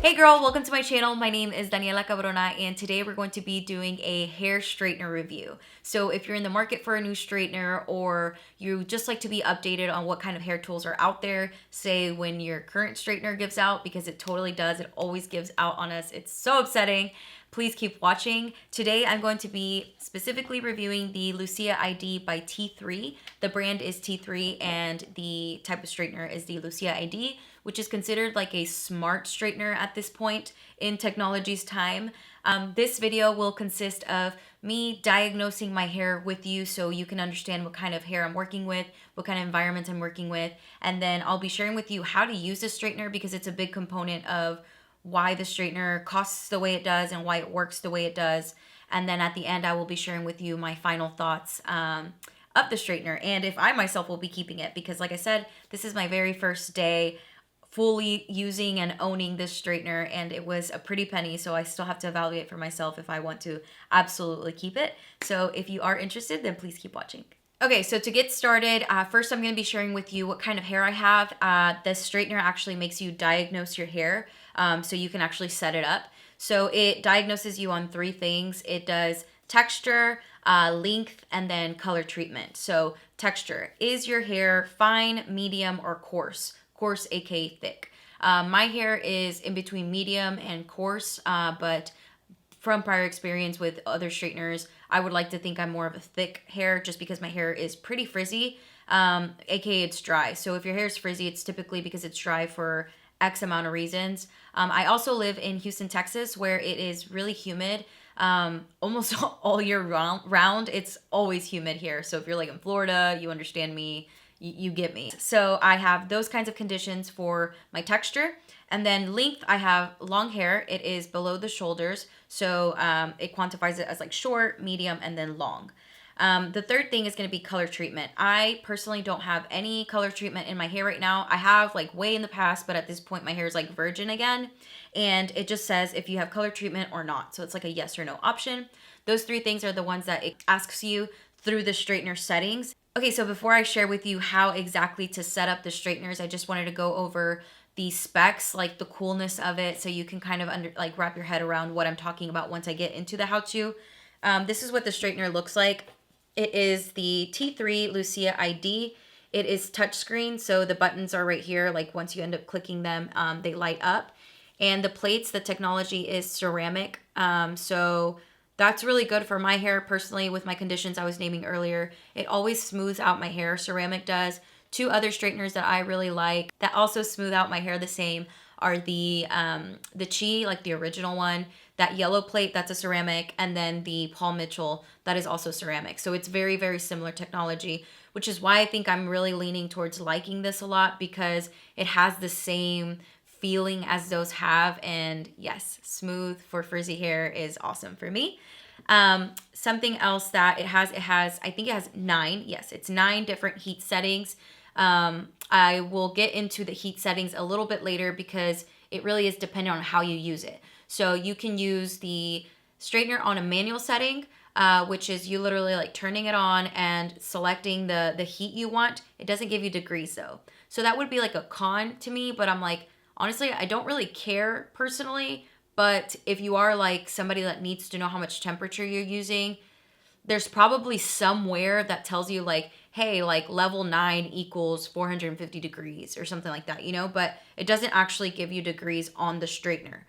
Hey girl, welcome to my channel. My name is Daniela Cabrona and today we're going to be doing a hair straightener review. So if you're in the market for a new straightener or you just like to be updated on what kind of hair tools are out there, say when your current straightener gives out, because it totally does, it always gives out on us. It's so upsetting. Please keep watching. Today I'm going to be specifically reviewing the Lucea ID by T3. The brand is T3 and the type of straightener is the Lucea ID, which is considered like a smart straightener at this point in technology's time. This video will consist of me diagnosing my hair with you so you can understand what kind of hair I'm working with, what kind of environment I'm working with, and then I'll be sharing with you how to use this straightener because it's a big component of why the straightener costs the way it does and why it works the way it does. And then at the end, I will be sharing with you my final thoughts of the straightener and if I myself will be keeping it because like I said, this is my very first day fully using and owning this straightener and it was a pretty penny, so I still have to evaluate for myself if I want to absolutely keep it. So if you are interested, then please keep watching. Okay, so to get started, first I'm going to be sharing with you what kind of hair I have. The straightener actually makes you diagnose your hair so you can actually set it up. So it diagnoses you on three things. It does texture, length, and then color treatment. So texture, is your hair fine, medium, or coarse? Coarse, aka thick. My hair is in between medium and coarse, but from prior experience with other straighteners, I would like to think I'm more of a thick hair just because my hair is pretty frizzy, aka it's dry. So if your hair is frizzy, it's typically because it's dry for X amount of reasons. I also live in Houston, Texas, where it is really humid. Almost all year round, it's always humid here. So if you're like in Florida, you understand me, you get me. So I have those kinds of conditions for my texture. And then length, I have long hair. It is below the shoulders. So it quantifies it as like short, medium, and then long. The third thing is going to be color treatment. I personally don't have any color treatment in my hair right now. I have like way in the past, but at this point my hair is like virgin again. And it just says if you have color treatment or not. So it's like a yes or no option. Those three things are the ones that it asks you through the straightener settings. Okay, so before I share with you how exactly to set up the straighteners, I just wanted to go over the specs, like the coolness of it, so you can kind of wrap your head around what I'm talking about once I get into the how-to. This is what the straightener looks like. It is the T3 Lucea ID. It is touchscreen, so the buttons are right here. Like once you end up clicking them, they light up. And the plates, the technology is ceramic. So that's really good for my hair personally with my conditions I was naming earlier. It always smooths out my hair, ceramic does. Two other straighteners that I really like that also smooth out my hair the same are the Chi, like the original one, that yellow plate, that's a ceramic, and then the Paul Mitchell, that is also ceramic. So it's very, very similar technology, which is why I think I'm really leaning towards liking this a lot because it has the same feeling as those have. And yes, smooth for frizzy hair is awesome for me. Something else that it has, I think it has 9. Yes, it's 9 different heat settings. I will get into the heat settings a little bit later because it really is dependent on how you use it. So you can use the straightener on a manual setting, which is you literally like turning it on and selecting the heat you want. It doesn't give you degrees though. So that would be like a con to me, but I'm like, honestly, I don't really care personally. But if you are like somebody that needs to know how much temperature you're using, there's probably somewhere that tells you like, hey, like level 9 equals 450 degrees or something like that, you know, but it doesn't actually give you degrees on the straightener.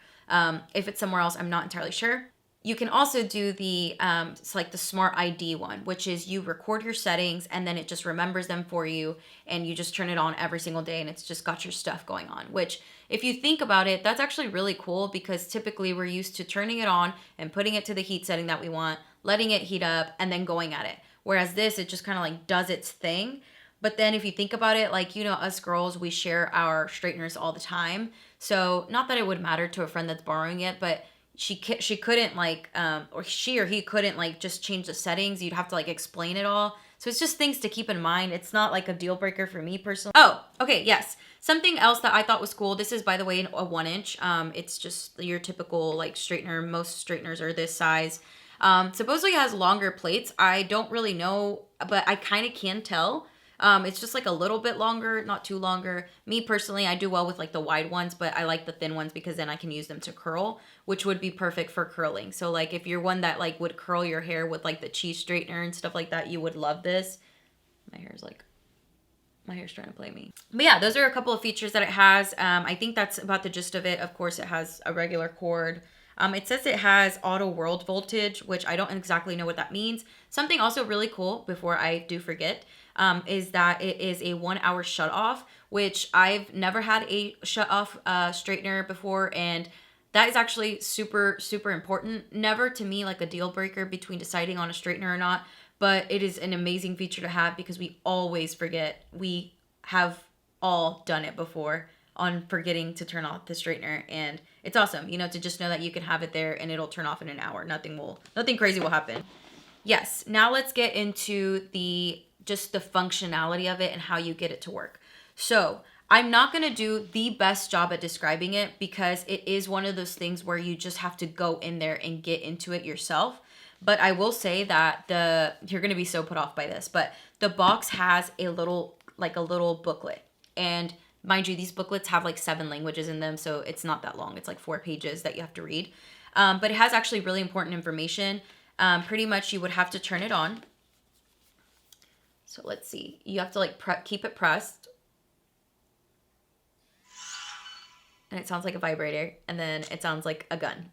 If it's somewhere else, I'm not entirely sure. You can also do the, it's like the Smart ID one, which is you record your settings and then it just remembers them for you and you just turn it on every single day and it's just got your stuff going on, which if you think about it, that's actually really cool because typically we're used to turning it on and putting it to the heat setting that we want, letting it heat up and then going at it. Whereas this, it just kind of like does its thing. But then if you think about it, like, you know, us girls, we share our straighteners all the time. So not that it would matter to a friend that's borrowing it, but she couldn't like, or she or he couldn't like just change the settings. You'd have to like explain it all. So it's just things to keep in mind. It's not like a deal breaker for me personally. Oh, okay, yes. Something else that I thought was cool. This is, by the way, a 1-inch. It's just your typical like straightener. Most straighteners are this size. Supposedly it has longer plates. I don't really know, but I kind of can tell. It's just like a little bit longer, not too longer. Me personally, I do well with like the wide ones, but I like the thin ones because then I can use them to curl, which would be perfect for curling. So like if you're one that like would curl your hair with like the cheese straightener and stuff like that, you would love this. My hair's trying to play me. But yeah, those are a couple of features that it has. I think that's about the gist of it. Of course, it has a regular cord. It says it has auto world voltage, which I don't exactly know what that means. Something also really cool, before I do forget, is that it is a 1 hour shut off, which I've never had a shut off straightener before. And that is actually super, super important. Never to me like a deal breaker between deciding on a straightener or not, but it is an amazing feature to have because we always forget. We have all done it before on forgetting to turn off the straightener, and it's awesome, you know, to just know that you can have it there and it'll turn off in an hour. Nothing crazy will happen. Yes, now let's get into just the functionality of it and how you get it to work. So I'm not going to do the best job at describing it because it is one of those things where you just have to go in there and get into it yourself. But I will say that you're going to be so put off by this, but the box has a little booklet. And mind you, these booklets have like 7 languages in them, so it's not that long. It's like 4 pages that you have to read. But it has actually really important information. Pretty much you would have to turn it on. So let's see. You have to like keep it pressed. And it sounds like a vibrator, and then it sounds like a gun.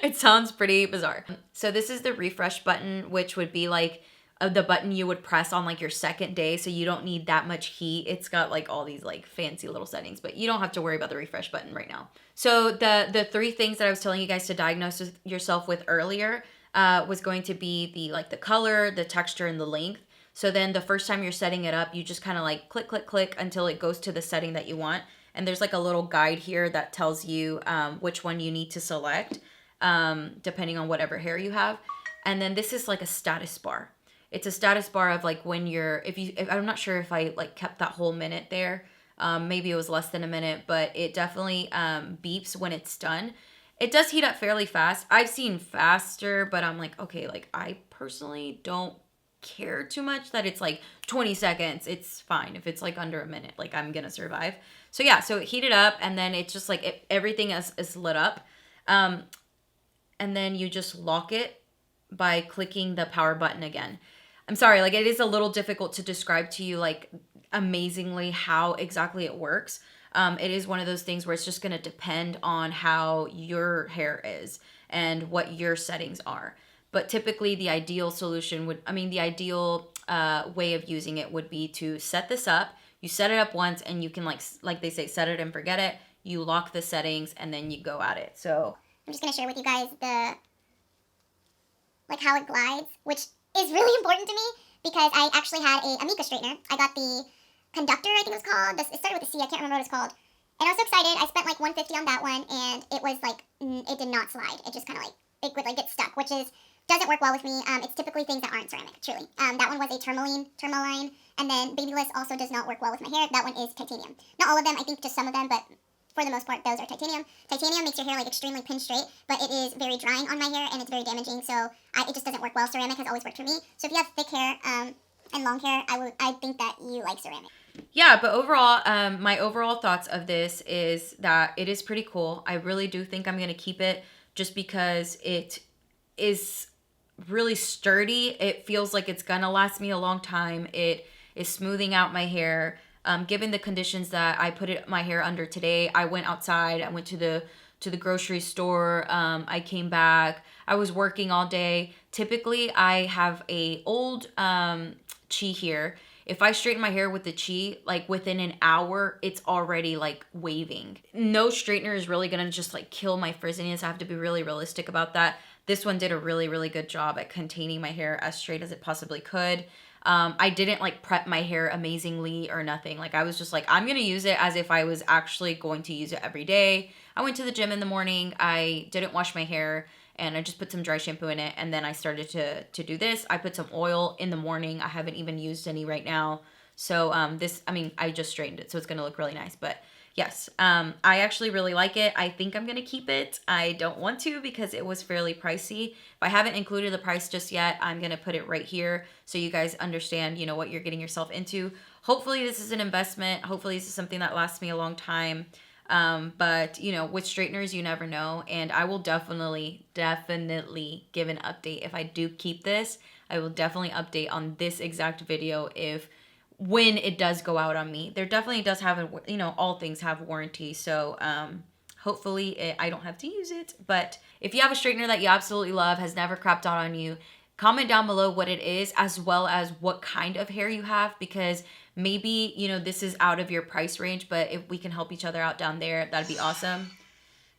It sounds pretty bizarre. So this is the refresh button, which would be like the button you would press on like your second day, so you don't need that much heat. It's got like all these like fancy little settings, but you don't have to worry about the refresh button right now. So the 3 things that I was telling you guys to diagnose yourself with earlier was going to be the color, the texture, and the length. So then the first time you're setting it up, you just kind of like click, click, click until it goes to the setting that you want. And there's like a little guide here that tells you which one you need to select, depending on whatever hair you have. And then this is like a status bar. It's a status bar of like when I'm not sure if I like kept that whole minute there. Maybe it was less than a minute, but it definitely beeps when it's done. It does heat up fairly fast. I've seen faster, but I'm like, okay, like I personally don't care too much that it's like 20 seconds. It's fine. If it's like under a minute, like I'm gonna survive. So yeah, so it heated up, and then it's just like everything is lit up. And then you just lock it by clicking the power button again. I'm sorry, like it is a little difficult to describe to you like amazingly how exactly it works. It is one of those things where it's just going to depend on how your hair is and what your settings are. But typically the ideal way of using it would be to set this up. You set it up once and you can like they say, set it and forget it. You lock the settings and then you go at it. So I'm just going to share with you guys how it glides, which is really important to me because I actually had a Amica straightener. I got the Conductor, I think it was called. It started with a C. I can't remember what it's called. And I was so excited. I spent like $150 on that one, and it was like, it did not slide. It just kind of like, it would like get stuck, which doesn't work well with me. It's typically things that aren't ceramic, truly. That one was a tourmaline, and then Babyliss also does not work well with my hair. That one is titanium. Not all of them, I think just some of them, but for the most part, those are titanium. Titanium makes your hair like extremely pin straight, but it is very drying on my hair, and it's very damaging, so it just doesn't work well. Ceramic has always worked for me. So if you have thick hair and long hair, I think that you like ceramic. Yeah, but overall, my overall thoughts of this is that it is pretty cool. I really do think I'm going to keep it just because it is really sturdy. It feels like it's going to last me a long time. It is smoothing out my hair. Given the conditions that I put my hair under today, I went outside. I went to the grocery store. I came back. I was working all day. Typically, I have a old chi here. If I straighten my hair with the chi, like within an hour, it's already like waving. No straightener is really gonna just like kill my frizziness. I have to be really realistic about that. This one did a really, really good job at containing my hair as straight as it possibly could. I didn't like prep my hair amazingly or nothing. Like I was just like, I'm gonna use it as if I was actually going to use it every day. I went to the gym in the morning. I didn't wash my hair, and I just put some dry shampoo in it, and then I started to do this. I put some oil in the morning. I haven't even used any right now. So this, I mean, I just straightened it, so it's gonna look really nice. But yes, I actually really like it. I think I'm gonna keep it. I don't want to because it was fairly pricey. If I haven't included the price just yet, I'm gonna put it right here so you guys understand, you know, what you're getting yourself into. Hopefully this is an investment. Hopefully this is something that lasts me a long time. But you know, with straighteners, you never know. And I will definitely give an update. If I do keep this, I will definitely update on this exact video when it does go out on me. There definitely does have a, you know, all things have warranty. So, hopefully I don't have to use it. But if you have a straightener that you absolutely love, has never crapped out on you, comment down below what it is, as well as what kind of hair you have, because maybe, you know, this is out of your price range, but if we can help each other out down there, that'd be awesome.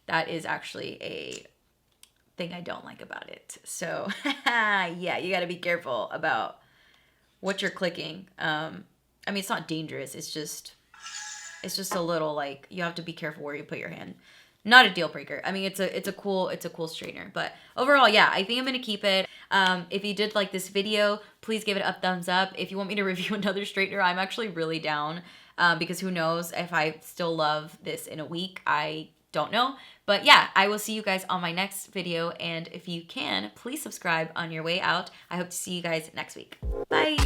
That is actually a thing I don't like about it. So yeah, you got to be careful about what you're clicking. I mean, it's not dangerous. It's just a little, like, you have to be careful where you put your hand. Not a deal breaker. I mean, it's a cool straightener. But overall, yeah, I think I'm gonna keep it. If you did like this video, please give it a thumbs up. If you want me to review another straightener, I'm actually really down, because who knows if I still love this in a week. I don't know. But yeah, I will see you guys on my next video. And if you can, please subscribe on your way out. I hope to see you guys next week. Bye.